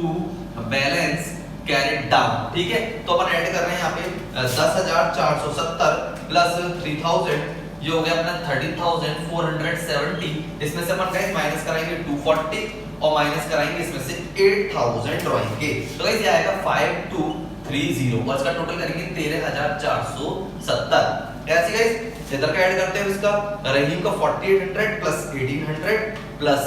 बैलेंस कैरिड डाउन, ठीक है। तो अपन ऐड कर रहे हैं यहाँ पे 10,470 प्लस 3,000, ये हो गया अपना 13,470। इसमें से अपन गाइस माइनस कराएंगे 240 और माइनस कराएंगे इसमें से 8,000 ड्राइंग के, तो गाइस ये आएगा 5230 और इसका टोटल करेंगे 13,470। ऐसे गाइस इधर का ऐड करते हैं इसका रहीम का 4800 प्लस 1800 प्लस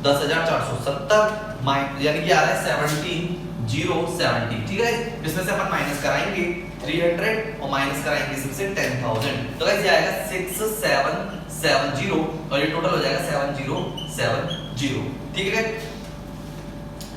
10,470 यानी कि आ रहा है 17,070, ठीक है। इसमें से अपन माइनस कराएंगे 300 और माइनस कराएंगे इसमें से 10,000, तो गाइस ये आएगा 6770 और ये टोटल हो जाएगा 7070, ठीक है।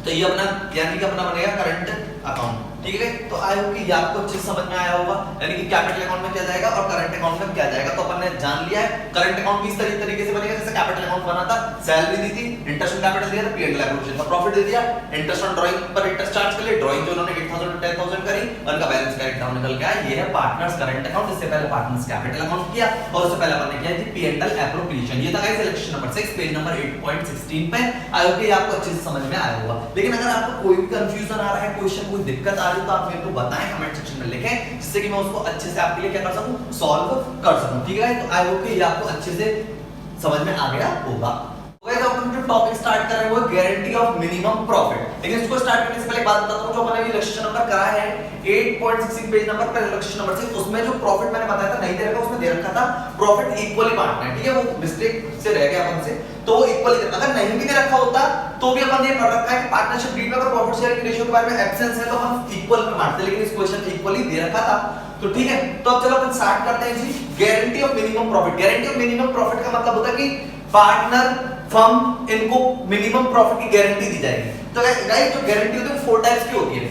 तो ये अपना यानी कि अपना बनेगा करंट अकाउंट। ठीक है, तो आई होप कि ये आपको अच्छे से समझ में आया होगा, यानी कि कैपिटल अकाउंट में क्या जाएगा और करंट अकाउंट में क्या जाएगा। तो अपन ने जान लिया है करंट अकाउंट किस तरीके से बनेगा, जैसे कैपिटल अकाउंट बना था, सैलरी दी थी, इंटरेस्ट ऑन कैपिटल दिया था, P&L एप्रोप्रिएशन का प्रॉफिट दे दिया, इंटरेस्ट ऑन ड्राइंग पर इंटरेस्ट चार्ज कर लिए, ड्राइंग जो उन्होंने 8000 to 10000 करी और उनका बैलेंस कैरेक्ट डाउन निकल गया। ये है पार्टनर्स करंट अकाउंट। इससे पहले पार्टनर्स कैपिटल अकाउंट किया और उससे पहले अपन ने किया थी P&L एप्रोप्रिएशन। ये था guys section number 6 page number 8.16 पे। आई होप कि आपको अच्छे से समझ में आया होगा। लेकिन अगर आपको कोई भी कंफ्यूजन आ रहा है, क्वेश्चन कोई दिक्कत आ रही है, तो आप मेरे को बताएं कमेंट सेक्शन में लिखें, जिससे कि मैं उसको अच्छे से आपके लिए क्या कर सकूं, सॉल्व कर सकूं। ठीक है, तो आई होप कि ये आपको अच्छे से समझ में आ गया होगा। गाइस अपन जो टॉपिक स्टार्ट कर रहे हैं वो गारंटी ऑफ मिनिमम प्रॉफिट। लेकिन इसको स्टार्ट करने से पहले एक बात बताता हूं, जो मैंने अभी लेक्चर नंबर करा है 8.16 पेज नंबर पर लेक्चर नंबर 6, उसमें जो प्रॉफिट मैंने बताया था नहीं दे रखा, उसमें दे रखा था प्रॉफिट इक्वली बांटना है। ठीक है, वो मिस्टेक से रह गया अपन से, तो इक्वली, अगर नहीं भी दे रखा होता तो भी अपन ये पढ़ रखा है कि पार्टनरशिप डीड में अगर प्रॉफिट शेयरिंग रेशियो के बारे में एब्सेंस है तो हम इक्वल में बांटते, लेकिन इस क्वेश्चन में इक्वली दे रखा था। तो ठीक है, तो अब चलो अपन स्टार्ट करते हैं जी। Guarantee of minimum profit. Guarantee of minimum profit का मतलब होता है कि पार्टनर फर्म इनको मिनिमम प्रॉफिट की गारंटी दी जाएगी। तो गाइस जो गारंटी होती है 4 टाइप्स की होती है।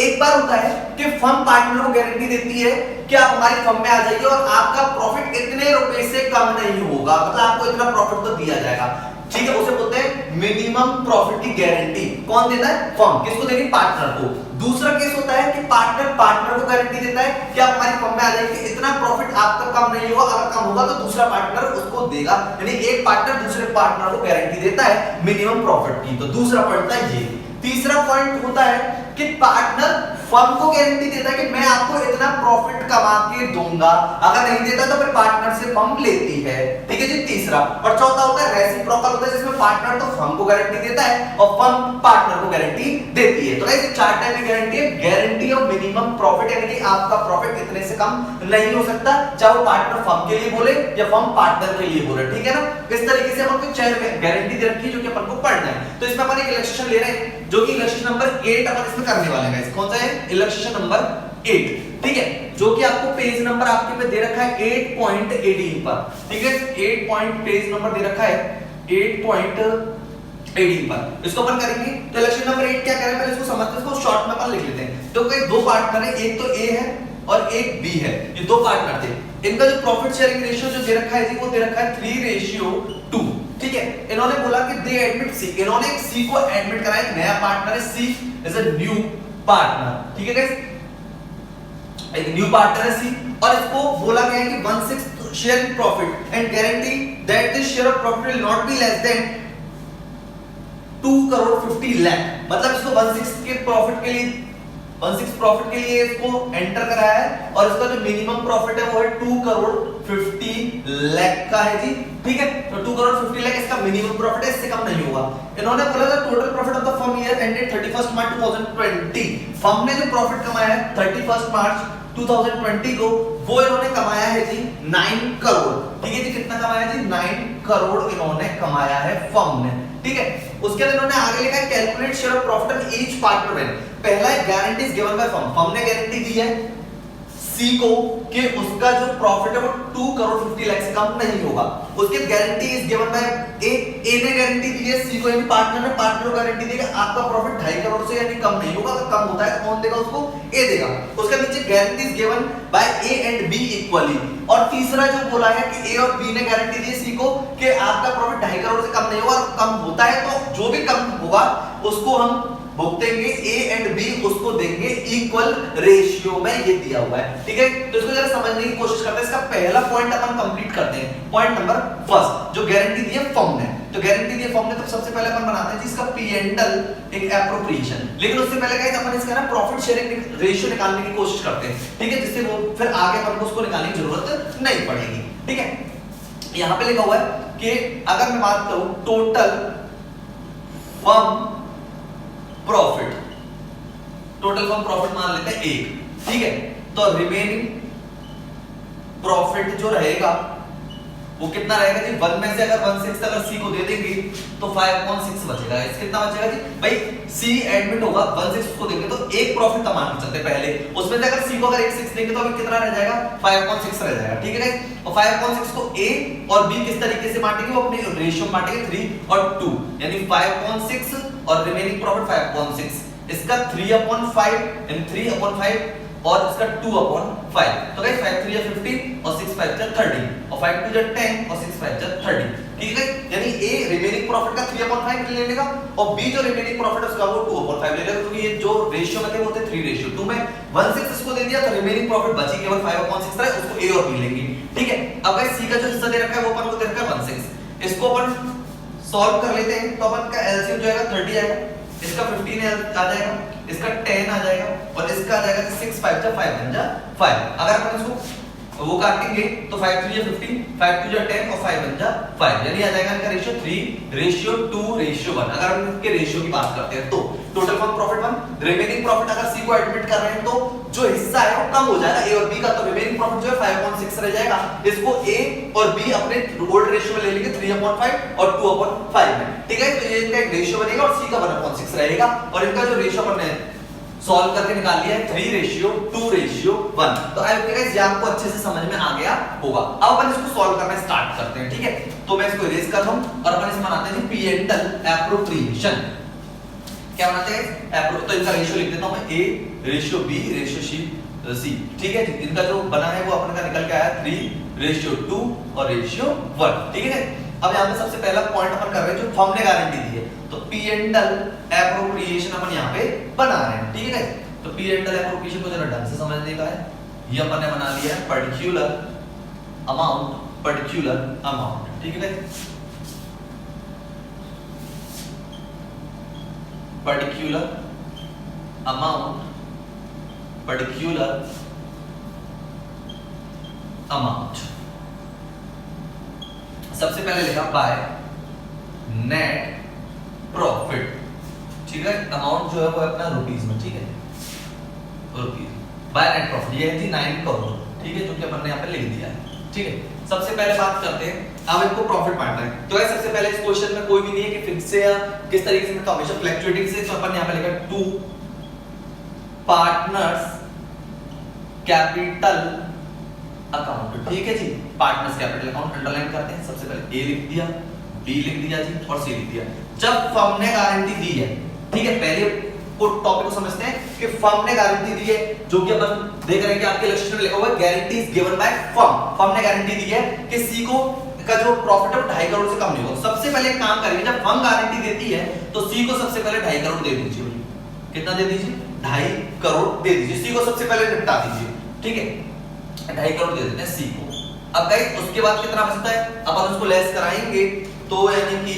एक बार होता है कि फर्म पार्टनर को गारंटी देती है कि आप हमारी फर्म में आ जाइए और आपका प्रॉफिट इतने रुपए से कम नहीं होगा, मतलब आपको इतना प्रॉफिट तो दिया जाएगा। ठीक है, उसे बोलते हैं मिनिमम प्रॉफिट की गारंटी। कौन देता है? फर्म। किसको देगी? पार्टनर को। दूसरा केस होता है कि पार्टनर को गारंटी देता है कि आप हमारी फर्म में आ जाइए, इतना प्रॉफिट आपका कम नहीं होगा, अगर कम होगा तो दूसरा पार्टनर उसको देगा। यानी एक पार्टनर दूसरे पार्टनर को गारंटी देता है मिनिमम प्रॉफिट की। तो दूसरा पॉइंट था ये। तीसरा पॉइंट होता है कि पार्टनर फर्म को गारंटी देता है कि मैं आपको इतना प्रॉफिट कमा के दूंगा, अगर नहीं देता तो फिर पार्टनर से फर्म लेती है। ठीक है जी, तीसरा। और चौथा होता है रेसिप्रोकल, होता है जिसमें पार्टनर तो फर्म को गारंटी देता है और फर्म पार्टनर को गारंटी देती है। तो गाइस 4 टाइप की गारंटी है। गारंटी ऑफ मिनिमम प्रॉफिट, यानी कि आपका प्रॉफिट इतने से कम नहीं हो सकता, चाहे वो पार्टनर फर्म के लिए बोले या फर्म पार्टनर के लिए बोले। ठीक है ना, इस तरीके से अपन को 4 गारंटी दे रखी है जो कि अपन को पढ़ना है। तो इसमें अपन एक इलस्ट्रेशन ले रहे हैं जो कि इलस्ट्रेशन नंबर 8 अपन इसमें करने वाले हैं गाइस। कौन सा है? Illustration number 8। ठीक है, जो कि आपको पेज नंबर आपके पे दे रखा है 8.18 पर। ठीक है, 8 पेज नंबर दे रखा है 8.18 पर। इसको अपन करेंगे। तो इलस्ट्रेशन नंबर 8 क्या कह रहा है, पहले इसको समझते हैं, इसको शॉर्ट में अपन लिख लेते हैं। तो कोई दो पार्टनर है, एक तो ए है और एक बी है, ये दो पार्टनर थे। इनका जो प्रॉफिट शेयरिंग रेशियो जो दे रखा है जी, वो दे रखा है 3:2। ठीक है, इन्होंने बोला कि दे एडमिट सी, इन्होंने एक सी को एडमिट करा, एक नया पार्टनर है, सी इज अ न्यू पार्टनर। ठीक है गाइस, एक न्यू पार्टनर है सी, और इसको बोला गया है कि 1/6 share in profit and guarantee that this share of profit will not be less than 2,50,00,000। मतलब इसको 1/6 के प्रॉफिट के लिए 1/6 प्रॉफिट के लिए इसको एंटर कराया है और इसका जो मिनिमम प्रॉफिट है वो है 2,50,00,000 का है जी। ठीक है, तो 2,50,00,000 इसका मिनिमम प्रॉफिट है, इससे कम नहीं होगा। इन्होंने बोला था total profit of the firm year ended 31 March 2020। Firm ने जो प्रॉफिट कमाया है 31 मार्च 2020 को, वो इन्होंने कमाया है जी 9 करोड़। ठीक है जी, कितना कमाया जी? 9 करोड़ इन्होंने कमाया है फर्म ने। ठीक है, उसके बाद इन्होंने आगे लिखा है calculate share of profit of each partner when. पहला है guarantee is given by firm. Firm ने गारंटी दी है सी को कि उसका जो प्रॉफिट है वो 2,50,00,000 से कम नहीं होगा। उसके गारंटी इज गिवन बाय ए ने गारंटी दी है सी को, यानी पार्टनर ने, पार्टनर को गारंटी देगा आपका प्रॉफिट 2.5 करोड़ से यानी कम नहीं होगा, अगर कम होता है तो कौन देगा उसको? ए देगा। उसके नीचे guarantee is given by A and be equally. और तीसरा जो बोला है कि ए और बी ने गारंटी दी है सी को कि आपका प्रॉफिट 2.5 करोड़ से कम नहीं होगा, और कम होता है तो जो भी कम होगा उसको हम भुगतेंगे, ए एंड बी उसको देंगे इक्वल रेशियो में, ये दिया हुआ है। ठीक है, तो इसको जरा समझने की कोशिश करते हैं। इसका पहला पॉइंट अपन कंप्लीट करते हैं। पॉइंट नंबर फर्स्ट, जो गारंटी दी है फर्म ने, तो गारंटी दी है फर्म ने, तो सबसे पहले अपन बनाते हैं जिसका P&L एक एप्रोप्रिएशन। लेकिन उससे पहले गाइस अपन इसका ना प्रॉफिट शेयरिंग रेशियो निकालने की कोशिश करते हैं। ठीक है, जिससे वो फिर आगे अपन को उसको निकालने की जरूरत नहीं पड़ेगी। ठीक है, यहां पे लिखा हुआ है कि अगर मैं बात करूं total firm profit, total firm profit मान लेते हैं 1। ठीक है, तो रिमेनिंग प्रॉफिट जो रहेगा वो कितना रहेगा जी? 1 में से अगर 1/6 अगर सी को दे देंगे तो 5.6 बचेगा। इस कितना बचेगा जी? भाई सी एडमिट होगा, 1/6 उसको देंगे तो एक प्रॉफिट का मान चलते पहले, उसमें से अगर सी को अगर 1/6 देंगे तो अभी कितना रह जाएगा? 5.6 रह जाएगा। ठीक है गाइस, और 5.6 को ए और बी किस तरीके से बांटेंगे? वो अपने रेशियो में बांटेंगे 3 और 2, यानी 5.6 और रिमेनिंग प्रॉफिट 5.6। इसका 3/5 यानी 3/5 और इसका 2/5। तो गाइस 5 3 15 और 6 5 30 और 5 2 10 और 6 5 30। ठीक है, यानी ए रिमेनिंग प्रॉफिट का 3/5 ले लेगा और बी जो रिमेनिंग प्रॉफिट है उसका वो 2/5 ले लेगा, क्योंकि ये जो रेशियो में थे वो थे 3:2 में 1/6 इसको दे दिया, तो रिमेनिंग प्रॉफिट बची केवल 5/6 रहा, उसको ए और बी लेंगे। ठीक है, अब गाइस सी का जो हिस्सा दे रखा है वो अपन को दे रखा है 1/6। इसको अपन सॉल्व कर लेते हैं, तो अपन का एलसीएम जो आएगा 30 आएगा, इसका 15 आ जाएगा, इसका 10 आ जाएगा और इसका आ जाएगा 6 5 जा 5 बन जा 5। अगर अपन इसको वो काटेंगे तो 5 3 15, 5 2 10 और 5 बन जा 5, यानी आ जाएगा इनका रेशियो 3:2:1। अगर हम इनके रेशियो की बात करते हैं तो total firm profit 1, remaining profit अगर सी को एडमिट कर रहे हैं तो जो हिस्सा है वो कम हो जाएगा ए और बी का, तो रिमेनिंग प्रॉफिट जो है 5/6 रह जाएगा। इसको ए और बी अपने ओल्ड रेशियो में ले लेंगे 3/5 और 2/5 में। ठीक है, तो ये इनका एक रेशियो बनेगा और सी का 1/6 रहेगा, और इनका जो रेशियो अपन ने सॉल्व करके निकाल लिया है 3:2:1। तो आई होप गाइस ये आपको अच्छे से समझ में आ गया होगा। अब अपन इसको सॉल्व करना स्टार्ट करते हैं। ठीक है, तो मैं इसको इरेज करता हूं और अपन इसमें बनाते हैं पी एंड एल एप्रोप्रिएशन। क्या बनाते हैं? तो इनका रेशियो लिख देता हूं मैं, A ratio B ratio C. ठीक है, इनका जो बना है वो अपन का निकल के आया 3:2 और रेशियो 1। ठीक है, अब यहां पे सबसे पहला पॉइंट अपन कर रहे हैं जो फर्म ने गारंटी दी है, तो पी एंड एल एप्रोप्रिएशन अपन यहां पे बना रहे हैं। ठीक है, तो पी एंड एल एप्रोप्रिएशन को जरा ढंग से समझने का है। ये अपन ने बना लिया है पर्टिकुलर अमाउंट। ठीक है, पर्टिकुलर अमाउंट सबसे पहले लिखा बाय नेट प्रॉफिट। ठीक है, अमाउंट जो है वो अपना रुपीस में। ठीक है, रुपीस बाय नेट प्रॉफिट, ये थी 9 करोड़। ठीक है, जो कि अपन ने यहाँ पे लिख दिया है। ठीक है, सबसे पहले बात करते हैं, अब इनको प्रॉफिट बांटना है। तो सबसे पहले इस क्वेश्चन में कोई भी नहीं है कि फिक्स से या किस तरीके से, तो हमेशा फ्लक्चुएटिंग से, तो अपन यहाँ पे लिखा 2 पार्टनर्स कैपिटल अकाउंट। ठीक है जी, पार्टनर्स कैपिटल अकाउंट अंडरलाइन करते हैं। सबसे पहले ए लिख दिया, बी लिख दिया जी और सी लिख दिया। जब फर्म ने गारंटी दी है, ठीक है, पहले को टॉपिक को समझते हैं कि फर्म ने गारंटी दी है, जो कि अपन देख रहे हैं कि आपके इलस्ट्रेशन में लिखा हुआ है guarantees given by firm. Firm ने गारंटी दी है कि सी को का जो प्रॉफिट है 2.5 करोड़ से कम नहीं होगा। सबसे पहले एक काम करिए, जब फर्म गारंटी देती है तो सी को सबसे पहले 2.5 करोड़ दे दीजिए। कितना दे दीजिए? 2.5 करोड़ दे दीजिए, सी को सबसे पहले निपटा दीजिए। ठीक है, 2.5 करोड़ दे देते हैं सी को। अब गाइस उसके बाद कितना बचता है, अपन उसको लेस कराएंगे तो यानी कि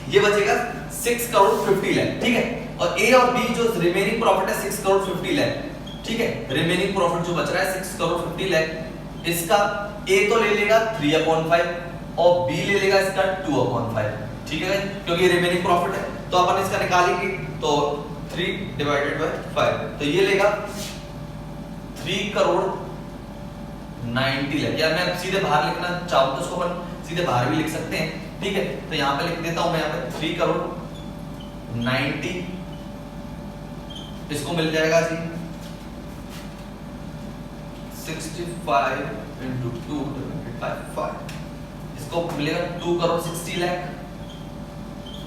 ये बचेगा 6 करोड़ 50 लाख। ठीक है, और ए और बी जो रिमेनिंग प्रॉफिट है 6 करोड़ 50 लाख। ठीक है, रिमेनिंग प्रॉफिट जो बच रहा है 6 करोड़ 50 लाख, इसका ए तो ले लेगा 3/5 और बी ले लेगा इसका 2/5। ठीक है, क्योंकि रिमेनिंग प्रॉफिट है तो अपन इसका निकालेंगे तो 3/5, तो ये लेगा 3 करोड़ 90 लाख। या मैं सीधे बाहर लिखना चाहूं तो इसको अपन सीधे बाहर भी लिख सकते हैं। ठीक है, तो यहां पे लिख देता हूं मैं, यहां पे 3 करोड़ 90, इसको मिल जाएगा जी 65 into 2 divided by 5, इसको मिलेगा 2 करोड़ 60 लाख।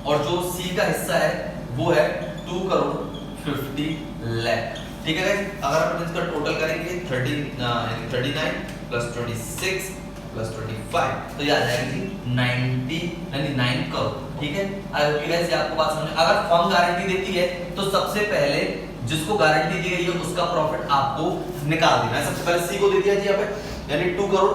और जो सी का हिस्सा है वो है 2 करोड़ 50 लाख। ठीक है गाइस, अगर अपन इसका टोटल करेंगे 39 प्लस 26 प्लस 25, तो ये आ जाएगा जी 90 यानी 9 करोड़। ठीक है, आई होप गाइस ये आपको बात समझ में। अगर फर्म गारंटी देती है तो सबसे पहले जिसको गारंटी दी गई है उसका प्रॉफिट आपको निकाल देना है। सबसे पहले सी को दे दिया जी यहाँ पे, यानी 2 करोड़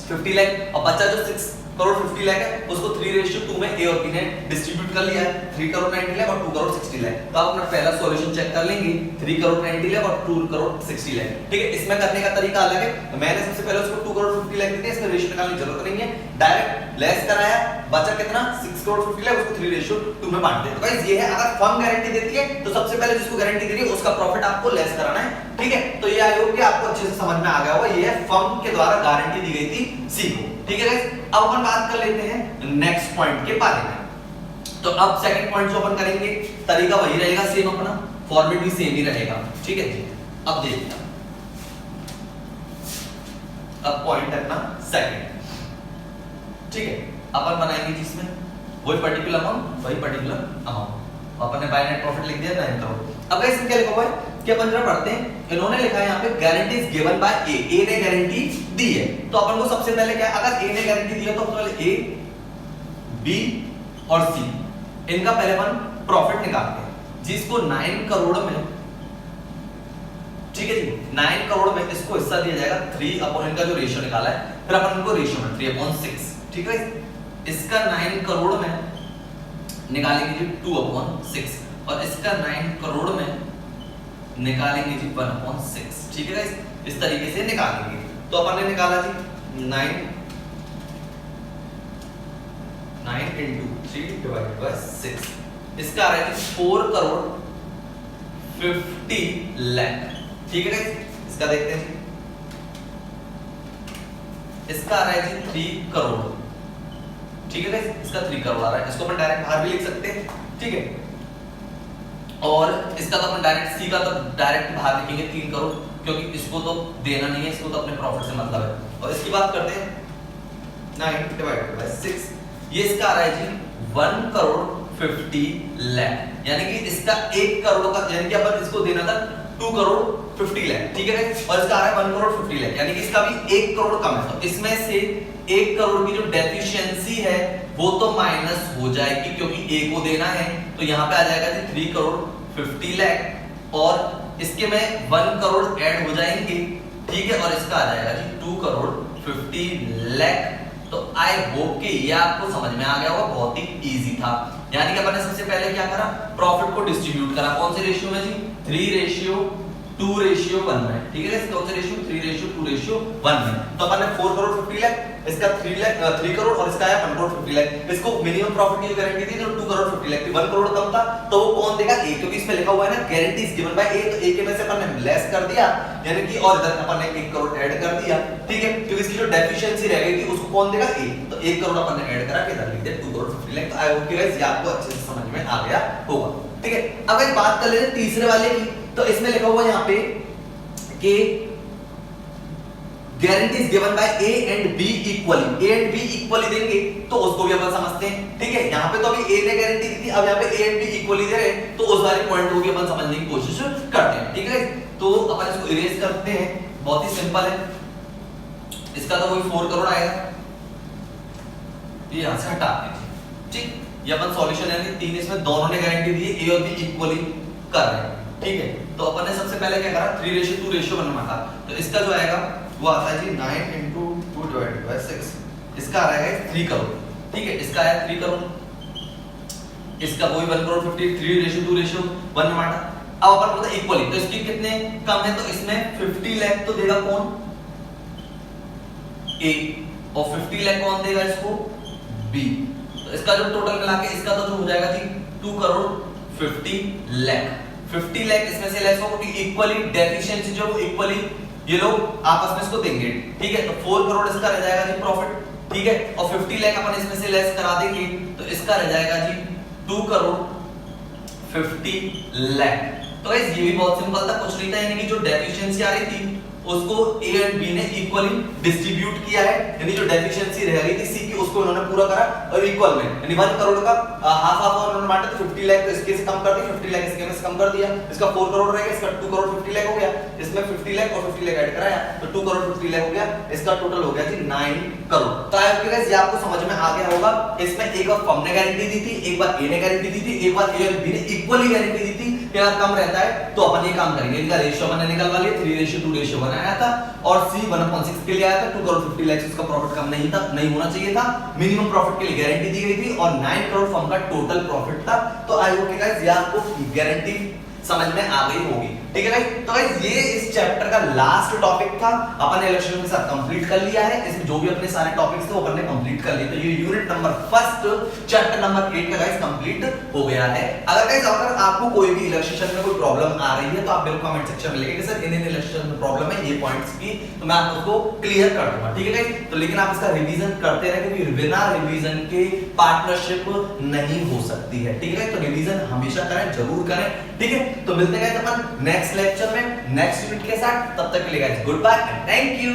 50 लाख, और बच्चा जो 6 करोड़ 50 लाख है उसको 3:2 में ए और बी ने डिस्ट्रीब्यूट कर लिया है, 3 करोड़ 90 लाख और 2 करोड़ 60 लाख। तो आप अपना पहला सॉल्यूशन चेक कर लेंगे, 3 करोड़ 90 लाख और 2 करोड़ 60 लाख। ठीक है, इसमें करने का तरीका अलग है। तो मैंने सबसे पहले उसको 2 करोड़ 50 लाख दिए, इसमें रेशियो निकालने की जरूरत नहीं है, डायरेक्ट लेस कराया, बचा कितना 6 करोड़ 50 लाख, उसको 3:2 में बांट दे। तो गाइस ये है, अगर फर्म गारंटी देती है तो सबसे पहले जिसको गारंटी दे रही है उसका प्रॉफिट आपको लेस कराना है। ठीक है, तो ये आई होप कि आपको अच्छे से समझ में आ गया होगा। ये है फर्म के द्वारा गारंटी दी गई थी सी को। ठीक है गाइस, अब अपन बात कर लेते हैं नेक्स्ट पॉइंट के बारे में। तो अब सेकंड पॉइंट जो अपन करेंगे तरीका वही रहेगा, सेम अपना फॉर्मेट भी सेम ही रहेगा। ठीक है जी, अब देखिए, अब पॉइंट है अपना सेकंड। ठीक है, अपन बनाएंगे जिसमें वही पर्टिकुलर अमाउंट, अपन ने बाय नेट प्रॉफिट लिख दिया 9 करोड़। अब गाइस क्या लिखा हुआ है कि अपन जरा पढ़ते हैं, इन्होंने लिखा है यहाँ पे गारंटीज गिवन बाय ए ने गारंटी दी है। तो अपन को सबसे पहले क्या, अगर ए ने गारंटी दी है तो पहले ए बी और सी इनका पहले अपन प्रॉफिट निकालते हैं, जिसको 9 करोड़ में, ठीक है जी, 9 करोड़ में इसको हिस्सा दिया जाएगा 3 अपॉन इनका जो रेशियो निकाला है, फिर अपन इनको रेशियो में 3/6, ठीक है। इसका 9 करोड़ में निकालेंगे जी 2/6 और इसका 9 करोड़ में निकालेंगे जी 1/6, ठीक है गाइस, इस तरीके से निकालेंगे। तो अपन ने निकाला जी 9 into 3 divided by 6, इसका आ रहा है 4 करोड़ 50 लाख, ठीक है गाइस। इसका देखते हैं, इसका आ रहा है जी 3 करोड़, ठीक है गाइस, इसका 3 करोड़ आ रहा है। इसको अपन डायरेक्ट बाहर भी लिख सकते हैं, ठीक है। और इसका तो अपन डायरेक्ट, सी का तो डायरेक्ट बाहर लिखेंगे 3 करोड़, क्योंकि इसको तो देना नहीं है, इसको तो अपने प्रॉफिट से मतलब है। और इसकी बात करते हैं 9 divided by 6, ये इसका आ रहा है जी 1 करोड़ 50 लाख, यानी कि इसका 1 करोड़ का, यानी कि अपन इसको देना था 2 करोड़ 50 लाख, ठीक है। और इसका आ रहा है 1 करोड़ 50 लाख, यानी कि इसका भी 1 करोड़ कम है। तो इसमें से 1 करोड़ की जो डेफिशिएंसी है वो तो माइनस हो जाएगी, क्योंकि ए को देना है। तो यहाँ पे आ जाएगा जी 3 करोड़ 50 लाख और इसके में 1 करोड़ ऐड हो जाएंगे, ठीक है। और इसका आ जाएगा जी 2 करोड़ 50 लाख। तो आई होप कि ये आपको समझ में आ गया होगा, बहुत ही इजी था। यानी कि अपन ने सबसे पहले क्या करा, प्रॉफिट को डिस्ट्रीब्यूट करा, कौन से रेशियो में जी, 3:2:1 में, ठीक है। कौन से रेशियो, 3:2:1 में। तो अपन ने 4 करोड़ 50 लाख, इसका 3 करोड़ और इसका आया 1 करोड़ 50 लाख। इसको मिनिमम प्रॉफिट की गारंटी थी तो 2 करोड़ 50 लाख थी, 1 करोड़ कम था, तो वो कौन देगा, ए, क्योंकि इसमें लिखा हुआ है ना गारंटीज गिवन बाय ए, तो ए के में से अपन ने लेस कर दिया, यानी कि और इधर अपन ने 1 करोड़ ऐड कर दिया, ठीक है। क्योंकि इसकी जो डेफिशिएंसी रह गई थी उसको कौन देगा, ए, तो 1 करोड़ अपन ने ऐड करा के इधर लिख दिया 2 करोड़ 50 लाख। तो आई होप कि गाइस ये आपको अच्छे से समझ में आ गया होगा, ठीक है। अब एक बात कर लेते हैं तीसरे वाले की। तो इसमें लिखा हुआ है यहाँ पे कि guarantees given by A and be equally, A and be equally देंगे, तो उसको भी अपन समझते हैं, ठीक है। यहाँ पे तो अभी ए ने गारंटी दी थी, अब यहाँ पे ए एंड बी इक्वली दे रहे हैं, तो उस वाले पॉइंट को भी अपन समझने की कोशिश करते हैं, ठीक है। तो अपन इसको इरेज करते हैं, बहुत ही सिंपल है। इसका तो वही 4 करोड़ आएगा, ये यहां से हटा दीजिए, ठीक। ये अपन सॉल्यूशन यानी 3, इसमें दोनों ने गारंटी दी है, ए और बी इक्वली कर रहे हैं, ठीक है। तो अपन ने सबसे पहले क्या करा, 3:2:1 था। तो इसका जो आएगा वो आता है जी 9 into 2 divided by 6, इसका आ रहा है 3 करोड़, ठीक है। इसका आया 3 करोड़, इसका वही 1 करोड़ 50, 3:2:1 में बांटा। अब अपन बोलते हैं इक्वली, तो इसकी कितने कम है, तो इसमें 50 लाख तो देगा कौन, ए, और 50 लाख कौन देगा इसको, बी। तो इसका जो टोटल मिला के इसका तो जो हो जाएगा जी 2 करोड़ 50 लाख। 50 लाख इसमें से लेस होगा, क्योंकि इक्वली डेफिशिएंसी जो इक्वली ये लोग आपस में इसको देंगे, ठीक है। तो 4 करोड़ इसका रह जाएगा जी प्रॉफिट, ठीक है। और 50 लाख अपन इसमें से लेस करा देंगे, तो इसका रह जाएगा जी 2 करोड़ 50 लाख। तो गाइस ये भी बहुत सिंपल था, कुछ नहीं था, यानी कि जो डेफिशिएंसी आ रही थी उसको ए एंड बी ने इक्वली डिस्ट्रीब्यूट किया है, यानी जो डेफिशिएंसी रह गई थी सी की उसको उन्होंने पूरा करा और इक्वल में, यानी 1 करोड़ का हाफ हाफ उन्होंने बांटा, तो 50 लाख तो इसके से कम कर दिया, 50 लाख इसके में से कम कर दिया। इसका 4 करोड़ रहेगा, इसका 2 करोड़ 50 लाख हो गया, इसमें 50 लाख और 50 लाख ऐड कराया तो 2 करोड़ 50 लाख हो गया। इसका टोटल हो गया जी 9 करोड़। तो आई होप गाइस ये आपको समझ में आ गया होगा। इसमें एक बार फर्म ने गारंटी दी थी, एक बार ए ने गारंटी दी थी, एक बार ए और बी ने इक्वली गारंटी दी थी। अगर कम रहता है तो अपन ये काम करेंगे, इनका रेशियो मैंने निकलवा लिया, 3:2 बनाया था और सी 1/6 के लिए आया था। 2 करोड़ 50 लाख उसका प्रॉफिट कम नहीं था, नहीं होना चाहिए था, मिनिमम प्रॉफिट के लिए गारंटी दी गई थी और 9 करोड़ फर्म का टोटल प्रॉफिट था। तो आई होप गाइस ये आपको गारंटी समझ में आ गई होगी, ठीक है गाइस। तो गाइस ये इस चैप्टर का लास्ट टॉपिक था, अपन ने इलेक्शन के साथ कंप्लीट कर लिया है। इसमें जो भी अपने सारे टॉपिक्स थे वो अपन ने कंप्लीट कर लिए। तो ये यूनिट नंबर 1 चैप्टर नंबर 8 का गाइस कंप्लीट हो गया है। अगर गाइस अगर आपको कोई भी इलेक्शन में कोई प्रॉब्लम आ रही है तो आप बिल्कुल कमेंट सेक्शन में लिखेंगे सर इन इलेक्शन में प्रॉब्लम है, ये पॉइंट्स की, तो मैं आपको क्लियर कर दूंगा, ठीक है गाइस। तो लेकिन आप इसका रिवीजन करते रहे, क्योंकि बिना रिवीजन के पार्टनरशिप नहीं हो सकती है, ठीक है। तो रिवीजन हमेशा करें, जरूर करें, ठीक है। तो मिलते हैं गाइस अपन नेक्स्ट लेक्चर में नेक्स्ट यूनिट के साथ, तब तक के लिए guys good bye and thank you.